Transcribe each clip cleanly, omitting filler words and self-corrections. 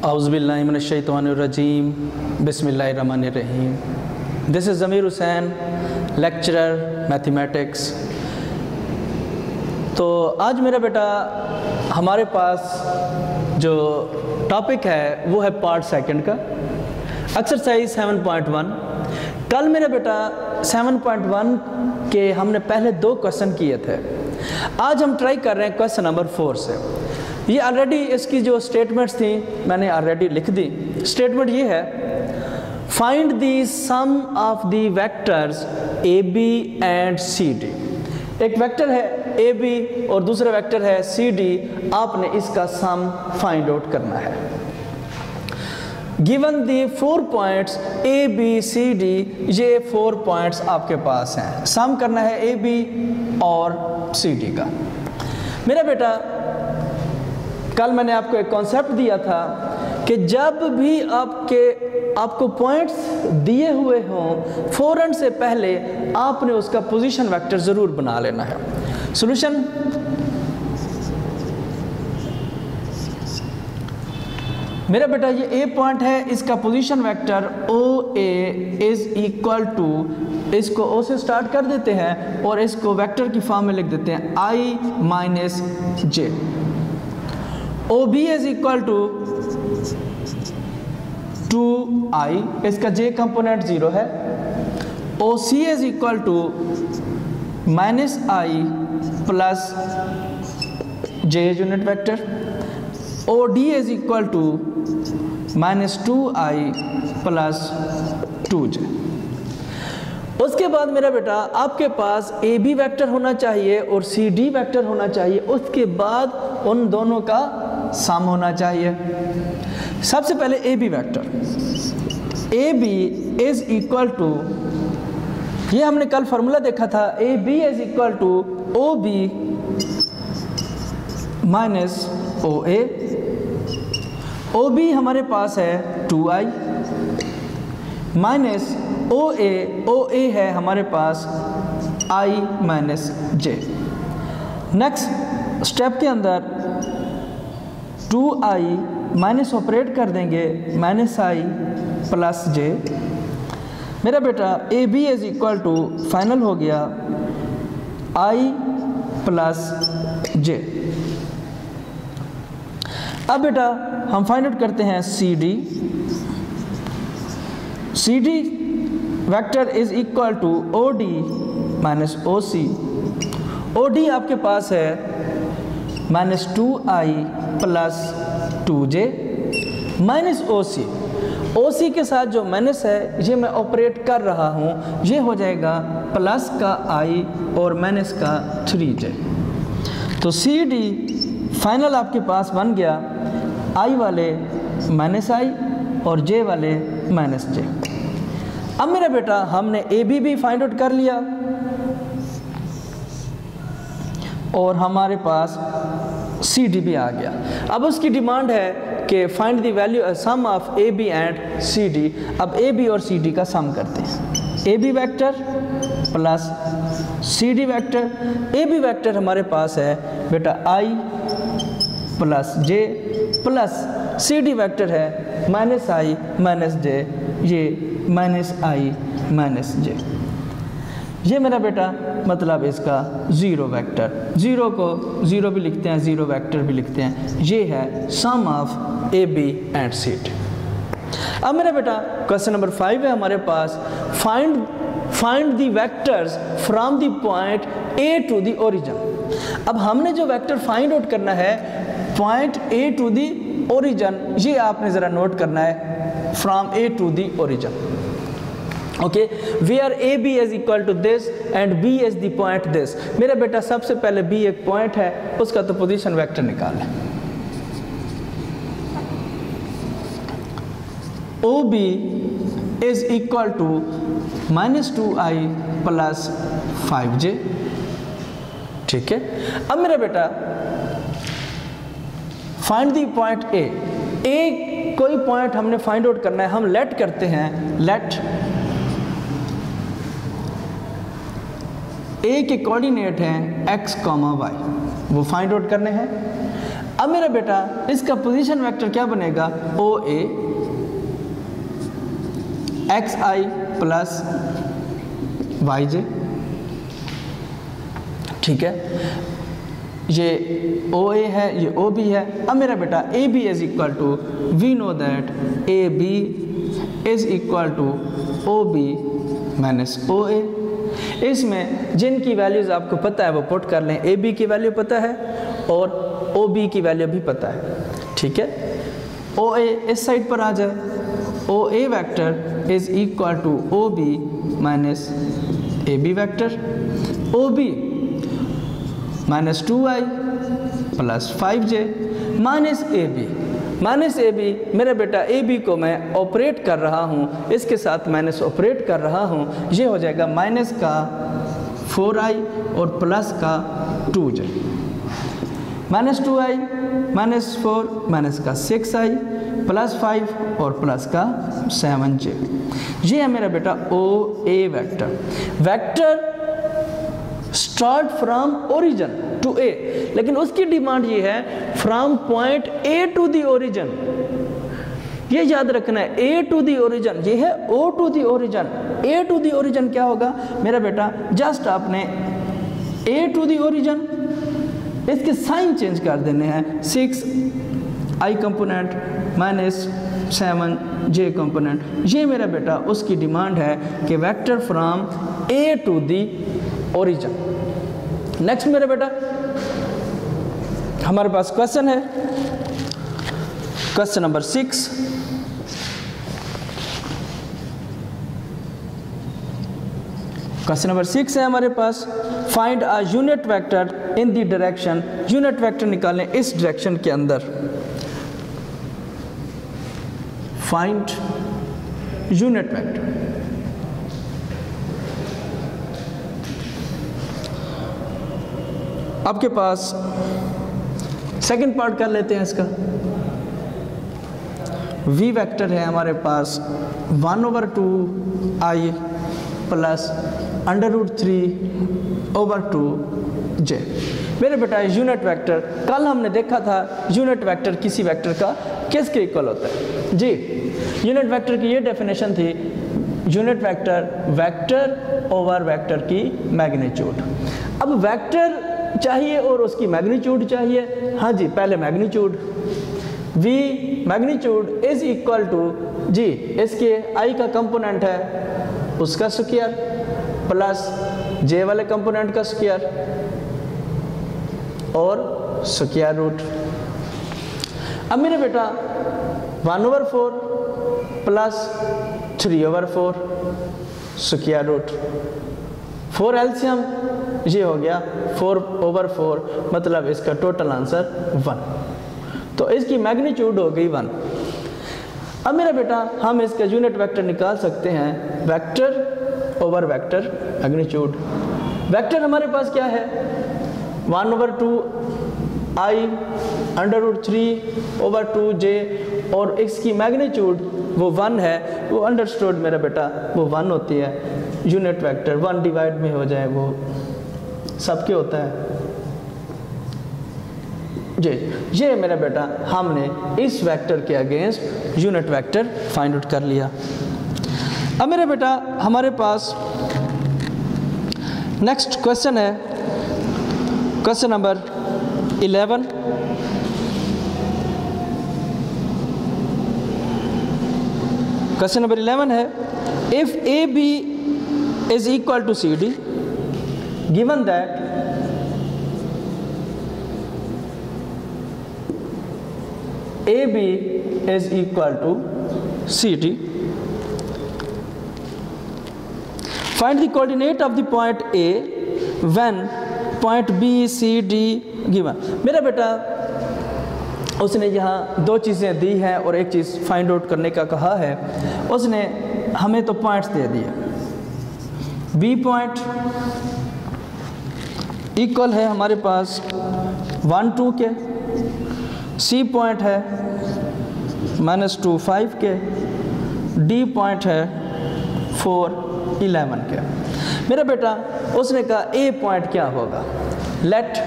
औज़ुबिल्लाहिमिनश्शैतानिर्रजीम बिस्मिल्लाहिर्रहमानिर्रहीम। This is Zamir Hussain, lecturer mathematics. तो आज मेरा बेटा हमारे पास जो टॉपिक है वो है पार्ट सेकंड का, एक्सरसाइज 7.1। कल मेरा बेटा 7.1 के हमने पहले 2 क्वेश्चन किए थे। आज हम ट्राई कर रहे हैं क्वेश्चन नंबर 4 से। ये ऑलरेडी इसकी जो स्टेटमेंट्स थी मैंने ऑलरेडी लिख दी। स्टेटमेंट ये है, find the sum of the vectors A B and C D. एक वेक्टर है ए बी और दूसरा वेक्टर है सी डी, आपने इसका सम फाइंड आउट करना है। Given the 4 points A B C D, ये 4 पॉइंट्स आपके पास हैं। सम करना है ए बी और सी डी का। मेरा बेटा कल मैंने आपको एक कॉन्सेप्ट दिया था कि जब भी आपको पॉइंट्स दिए हुए हों, फ़ौरन से पहले आपने उसका पोजीशन वेक्टर ज़रूर बना लेना है। सॉल्यूशन, मेरा बेटा ये ए पॉइंट है, इसका position vector O A is equal to, इसको ओ से स्टार्ट कर देते हैं और इसको वेक्टर की फॉर्म में लिख देते हैं i minus j. O B is equal to 2i, इसका j कंपोनेंट 0 है। O C is equal to -i plus j unit vector. O D is equal to -2i plus 2j। उसके बाद मेरा बेटा आपके पास ए बी वेक्टर होना चाहिए और सी डी वेक्टर होना चाहिए। उसके बाद उन दोनों का सम होना चाहिए। सबसे पहले A B vector, A B is equal to, ये हमने कल फार्मूला देखा था, A B is equal to O B minus O A. O B हमारे पास है 2i माइनस ओ ए है हमारे पास i minus j. Next step के अंदर 2i माइनस ऑपरेट कर देंगे, -i प्लस जे। मेरा बेटा A B is equal to final हो गया i प्लस जे। अब बेटा हम फाइंड आउट करते हैं C D. C D vector is equal to O D minus O C. O D आपके पास है -2i plus 2j minus O C. ओ सी के साथ जो माइनस है ये मैं ऑपरेट कर रहा हूँ, ये हो जाएगा प्लस का i और माइनस का 3j। तो सी डी फाइनल आपके पास बन गया i वाले -i और j वाले -j। अब मेरा बेटा हमने ए बी भी फाइंड आउट कर लिया और हमारे पास सी डी भी आ गया। अब उसकी डिमांड है कि find the value sum of A B and C D. अब ए बी और सी डी का सम करते हैं। A B vector plus C D vector. A B vector हमारे पास है बेटा i plus j plus C D vector है -i माइनस जे, ये -i माइनस जे। ये मेरा बेटा मतलब इसका ज़ीरो वेक्टर, ज़ीरो को ज़ीरो भी लिखते हैं, ज़ीरो वेक्टर भी लिखते हैं। ये है sum of A B and C D. अब मेरा बेटा क्वेश्चन नंबर 5 है हमारे पास, find the vectors from the point A to the origin. अब हमने जो वेक्टर फाइंड आउट करना है point A to the origin, ये आपने ज़रा नोट करना है, from A to the origin. Okay, where A B is equal to this and B is the point this. मेरा बेटा सबसे पहले बी एक पॉइंट है, उसका तो पोजीशन वेक्टर निकालें। O B is equal to -2i plus 5j। ठीक है, अब मेरा बेटा फाइंड द पॉइंट ए। कोई पॉइंट हमने फाइंड आउट करना है, हम लेट करते हैं, लेट ए के कोऑर्डिनेट हैं x, y, वो फाइंड आउट करने हैं। अब मेरा बेटा इसका पोजीशन वेक्टर क्या बनेगा, ओ ए एक्स आई प्लस वाई जे, ठीक है, ये ओ ए है, ये ओ बी है। अब मेरा बेटा A B is equal to, we know that A B is equal to O B minus O A. इसमें जिनकी वैल्यूज़ आपको पता है वो पुट कर लें, ए बी की वैल्यू पता है और ओ बी की वैल्यू भी पता है, ठीक है। ओ ए इस साइड पर आ जाए, O A vector is equal to O B minus A B vector, O B minus 2i plus 5j minus A B. Minus A B मेरा बेटा ए बी को मैं ऑपरेट कर रहा हूँ, इसके साथ माइनस ऑपरेट कर रहा हूँ, ये हो जाएगा माइनस का 4i और प्लस का 2j, minus 2i minus 4 minus का 6i प्लस 5 और प्लस का 7j। ये है मेरा बेटा O A vector. Vector start from origin to A, लेकिन उसकी डिमांड ये है from point A to the origin. ये याद रखना है, ए टू द ओरिजिन, ये है O to the origin. A to the origin क्या होगा मेरा बेटा, जस्ट आपने ए टू द ओरिजिन, इसके साइन चेंज कर देने हैं, 6i component minus 7j component. ये मेरा बेटा उसकी डिमांड है कि vector from A to the origin. Next मेरा बेटा हमारे पास क्वेश्चन है, क्वेश्चन नंबर 6। क्वेश्चन नंबर 6 है हमारे पास, find a unit vector in the direction. Unit vector निकालें इस डायरेक्शन के अंदर। Find unit vector. आपके पास सेकंड पार्ट कर लेते हैं इसका। v वेक्टर है हमारे पास 1/2i प्लस √3/2j। मेरे बेटा यूनिट वेक्टर, कल हमने देखा था यूनिट वेक्टर किसी वेक्टर का किसके इक्वल होता है जी। यूनिट वेक्टर की ये डेफिनेशन थी, unit vector vector over vector की मैग्नीट्यूड। अब वेक्टर चाहिए और उसकी मैग्नीट्यूड चाहिए। हाँ जी, पहले magnitude, v magnitude is equal to जी, इसके i का कंपोनेंट है उसका स्क्वायर प्लस j वाले कंपोनेंट का स्क्वायर और स्क्वायर रूट। अब मेरे बेटा 1/4 प्लस 3/4 स्क्वायर रूट, 4 एलसीएम ये हो गया 4/4, मतलब इसका टोटल आंसर 1। तो इसकी मैग्नीट्यूड हो गई 1। अब मेरा बेटा हम इसका यूनिट वेक्टर निकाल सकते हैं, vector over vector magnitude. Vector हमारे पास क्या है 1/2i √3/2j और इसकी मैग्नीट्यूड वो 1 है, वो अंडरस्टूड मेरा बेटा वो 1 होती है। यूनिट वेक्टर 1 डिवाइड में हो जाए वो सबके होता है जी। ये मेरा बेटा हमने इस वेक्टर के against unit vector find out कर लिया। अब मेरा बेटा हमारे पास नेक्स्ट क्वेश्चन है, क्वेश्चन नंबर 11। क्वेश्चन नंबर 11 है, if A B is equal to C D, given that AB is equal to CD, find the coordinate of the point A when point B, C, D given। मेरा बेटा उसने यहाँ दो चीज़ें दी हैं और एक चीज़ फाइंड आउट करने का कहा है। उसने हमें तो पॉइंट्स दे दिए, B पॉइंट इक्वल है हमारे पास 1 2 के, C पॉइंट है -2 5 के, D पॉइंट है 4 11 के। मेरा बेटा उसने कहा A पॉइंट क्या होगा। लेट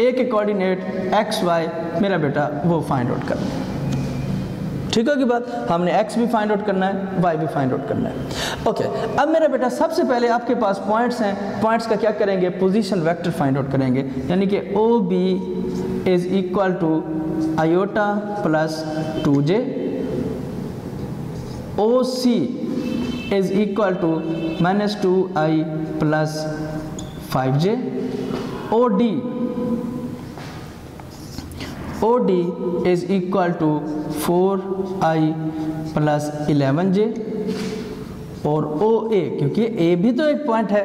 ए के कोऑर्डिनेट एक्स वाई मेरा बेटा वो फाइंड आउट करना है। ठीक है कि बात, हमने x भी फाइंड आउट करना है, y भी फाइंड आउट करना है। ओके, अब मेरा बेटा सबसे पहले आपके पास पॉइंट्स हैं, पॉइंट्स का क्या करेंगे, पोजीशन वेक्टर फाइंड आउट करेंगे, यानी कि OB is equal to iota plus 2j, OC is equal to -2i plus 5j, OD is equal to 4i plus 11j, और OA, क्योंकि A भी तो एक पॉइंट है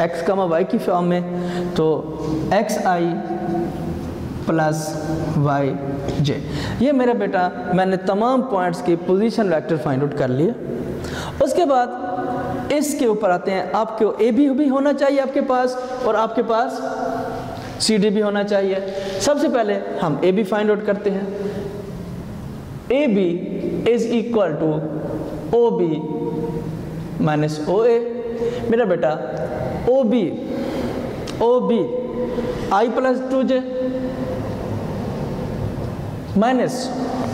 x, y की फॉर्म में, तो xi प्लस yj। ये मेरा बेटा मैंने तमाम पॉइंट्स की पोजीशन वेक्टर फाइंड आउट कर लिए। उसके बाद इसके ऊपर आते हैं, आपको AB भी होना चाहिए आपके पास, और आपके पास CD भी होना चाहिए। सबसे पहले हम AB फाइंड आउट करते हैं। AB is equal to OB minus OA। मेरा बेटा OB I plus 2j minus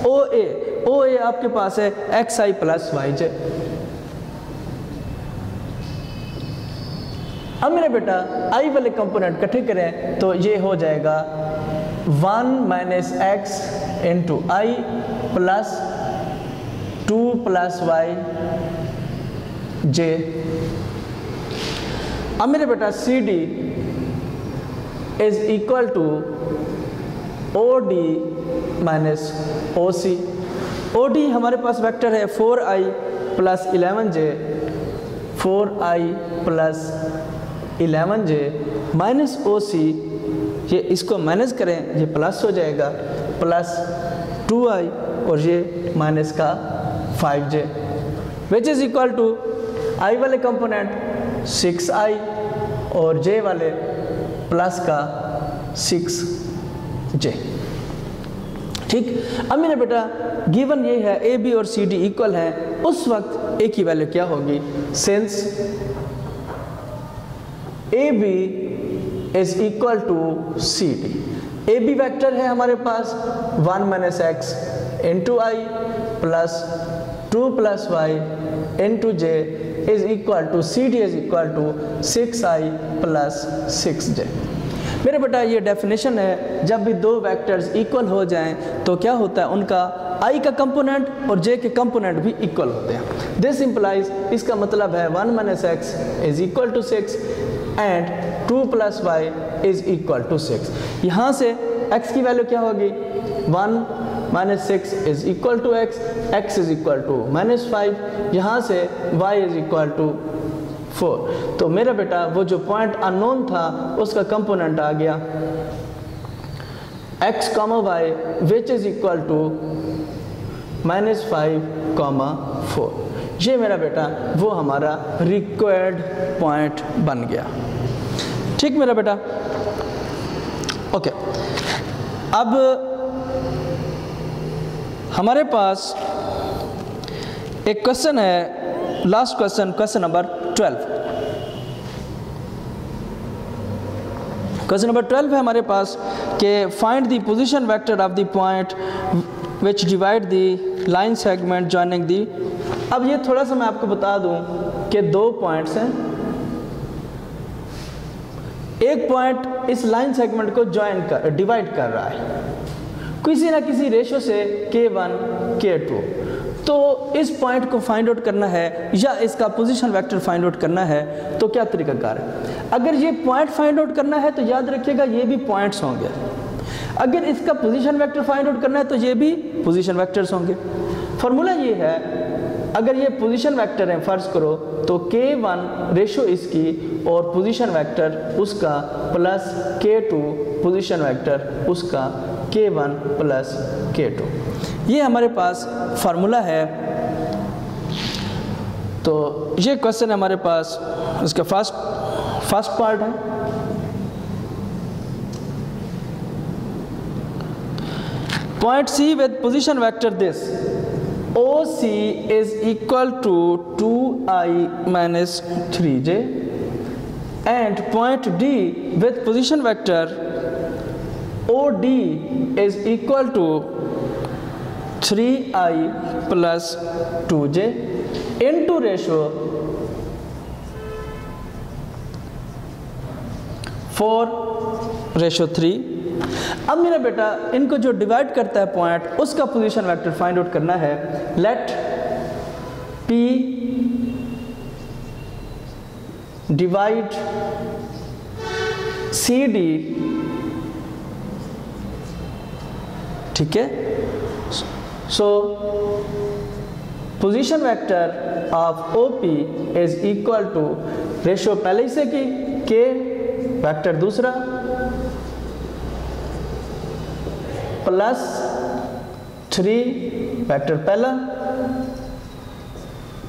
OA आपके पास है xi प्लस yj। अब मेरा बेटा i वाले कंपोनेंट इकट्ठे करें तो ये हो जाएगा 1 minus x into i plus 2 plus y j. अब मेरे बेटा CD is equal to OD minus OC। OD हमारे पास वेक्टर है 4i plus 11j, 4i plus 11j minus OC, ये इसको माइनस करें ये प्लस हो जाएगा, प्लस 2i और ये माइनस का 5j, which is equal to i वाले कंपोनेंट 6i और j वाले प्लस का 6j। ठीक, अब मेरा बेटा गिवन ये है AB और CD इक्वल है, उस वक्त A की वैल्यू क्या होगी, since AB is equal to CD। AB vector है हमारे पास 1 minus x into i plus 2 plus y into j is equal to CD is equal to 6i plus 6j। मेरे बेटा ये डेफिनेशन है, जब भी दो वेक्टर्स इक्वल हो जाएं तो क्या होता है, उनका i का कंपोनेंट और j के कंपोनेंट भी इक्वल होते हैं। दिस इंप्लाइज, इसका मतलब है 1 minus x is equal to 6 and 2 plus y is equal to 6। यहाँ से x की वैल्यू क्या होगी, 1 minus 6 is equal to x is equal to minus 5, यहाँ से y इज इक्वल टू 4। तो मेरा बेटा वो जो पॉइंट अननोन था उसका कंपोनेंट आ गया x, y which is equal to minus 5, 4। ये मेरा बेटा वो हमारा रिक्वायर्ड पॉइंट बन गया। ठीक मेरा बेटा, ओके। अब हमारे पास एक क्वेश्चन है, last question, question number 12। Question number 12 है हमारे पास कि find the position vector of the point which divide the line segment joining the. अब ये थोड़ा सा मैं आपको बता दूं कि दो पॉइंट्स हैं, एक पॉइंट इस लाइन सेगमेंट को डिवाइड कर रहा है किसी ना किसी रेशो से k1 k2। तो इस पॉइंट को फाइंड आउट करना है या इसका पोजीशन वेक्टर फाइंड आउट करना है तो क्या तरीकाकार है। अगर ये पॉइंट फाइंड आउट करना है तो याद रखिएगा ये भी पॉइंट्स होंगे, अगर इसका पोजीशन वेक्टर फाइंड आउट करना है तो ये भी पोजीशन वेक्टर्स होंगे। फार्मूला ये है, अगर ये पोजीशन वेक्टर है फर्ज करो तो k1 रेशो इसकी और पोजीशन वेक्टर उसका प्लस k2 पोजीशन वेक्टर उसका k1 प्लस k2। ये हमारे पास फार्मूला है। तो ये क्वेश्चन हमारे पास इसका फर्स्ट पार्ट है। Point C with position vector this OC is equal to 2i minus 3j and point D with position vector OD is equal to 3I plus 2J into ratio 4:3। अब मेरा बेटा इनको जो divide करता है point, उसका position vector find out करना है। लेट P डिवाइड CD, ठीक है। So position vector of OP is equal to ratio पहले से की K वेक्टर दूसरा प्लस 3 वेक्टर पहला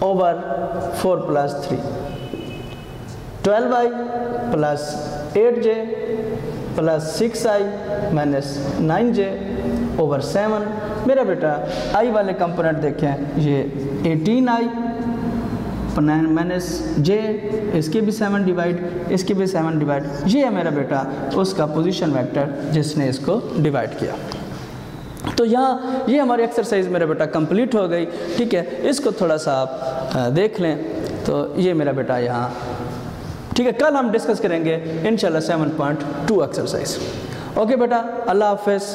over 4+3, 12i plus 8j plus 6i minus 9j over 7। मेरा बेटा i वाले कंपोनेंट देखें, ये 18i माइनस j, इसके भी 7 डिवाइड, इसके भी 7 डिवाइड, ये है मेरा बेटा उसका पोजीशन वेक्टर जिसने इसको डिवाइड किया। तो यहाँ ये हमारी एक्सरसाइज मेरा बेटा कंप्लीट हो गई, ठीक है। इसको थोड़ा सा आप देख लें। तो ये मेरा बेटा यहाँ, ठीक है। कल हम डिस्कस करेंगे इंशाल्लाह 7.2 एक्सरसाइज। ओके बेटा, अल्लाह हाफ़िज़।